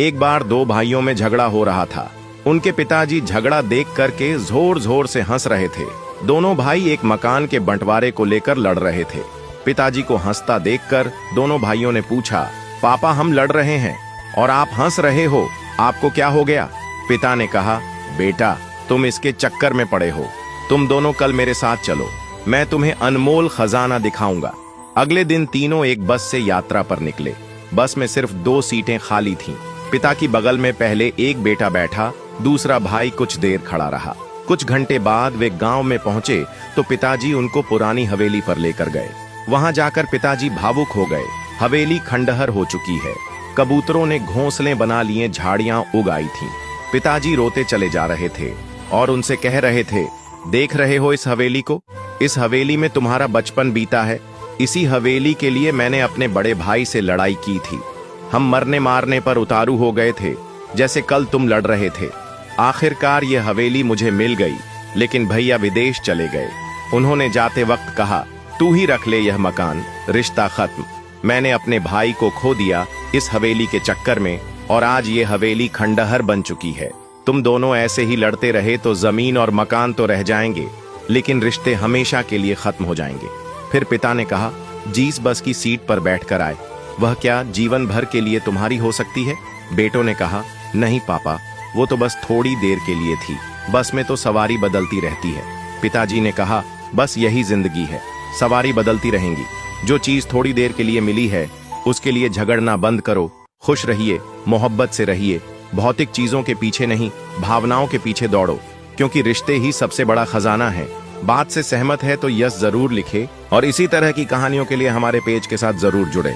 एक बार दो भाइयों में झगड़ा हो रहा था। उनके पिताजी झगड़ा देख करके जोर जोर से हंस रहे थे। दोनों भाई एक मकान के बंटवारे को लेकर लड़ रहे थे। पिताजी को हंसता देखकर दोनों भाइयों ने पूछा, पापा हम लड़ रहे हैं और आप हंस रहे हो, आपको क्या हो गया? पिता ने कहा, बेटा तुम इसके चक्कर में पड़े हो, तुम दोनों कल मेरे साथ चलो, मैं तुम्हें अनमोल खजाना दिखाऊंगा। अगले दिन तीनों एक बस से यात्रा पर निकले। बस में सिर्फ 2 सीटें खाली थीं। पिता की बगल में पहले एक बेटा बैठा, दूसरा भाई कुछ देर खड़ा रहा। कुछ घंटे बाद वे गांव में पहुंचे तो पिताजी उनको पुरानी हवेली पर लेकर गए। वहां जाकर पिताजी भावुक हो गए। हवेली खंडहर हो चुकी है। कबूतरों ने घोंसले बना लिए, झाड़ियां उग आई थीं। पिताजी रोते चले जा रहे थे और उनसे कह रहे थे, देख रहे हो इस हवेली को? इस हवेली में तुम्हारा बचपन बीता है। इसी हवेली के लिए मैंने अपने बड़े भाई से लड़ाई की थी। हम मरने मारने पर उतारू हो गए थे, जैसे कल तुम लड़ रहे थे। आखिरकार ये हवेली मुझे मिल गई, लेकिन भैया विदेश चले गए। उन्होंने जाते वक्त कहा, तू ही रख ले यह मकान, रिश्ता खत्म। मैंने अपने भाई को खो दिया इस हवेली के चक्कर में, और आज ये हवेली खंडहर बन चुकी है। तुम दोनों ऐसे ही लड़ते रहे तो जमीन और मकान तो रह जाएंगे, लेकिन रिश्ते हमेशा के लिए खत्म हो जाएंगे। फिर पिता ने कहा, जिस बस की सीट पर बैठकर आए, वह क्या जीवन भर के लिए तुम्हारी हो सकती है? बेटों ने कहा, नहीं पापा, वो तो बस थोड़ी देर के लिए थी। बस में तो सवारी बदलती रहती है। पिताजी ने कहा, बस यही जिंदगी है, सवारी बदलती रहेंगी। जो चीज थोड़ी देर के लिए मिली है, उसके लिए झगड़ना बंद करो। खुश रहिए, मोहब्बत से रहिए। भौतिक चीजों के पीछे नहीं, भावनाओं के पीछे दौड़ो, क्योंकि रिश्ते ही सबसे बड़ा खजाना है। बात से सहमत है तो यस जरूर लिखे और इसी तरह की कहानियों के लिए हमारे पेज के साथ जरूर जुड़े।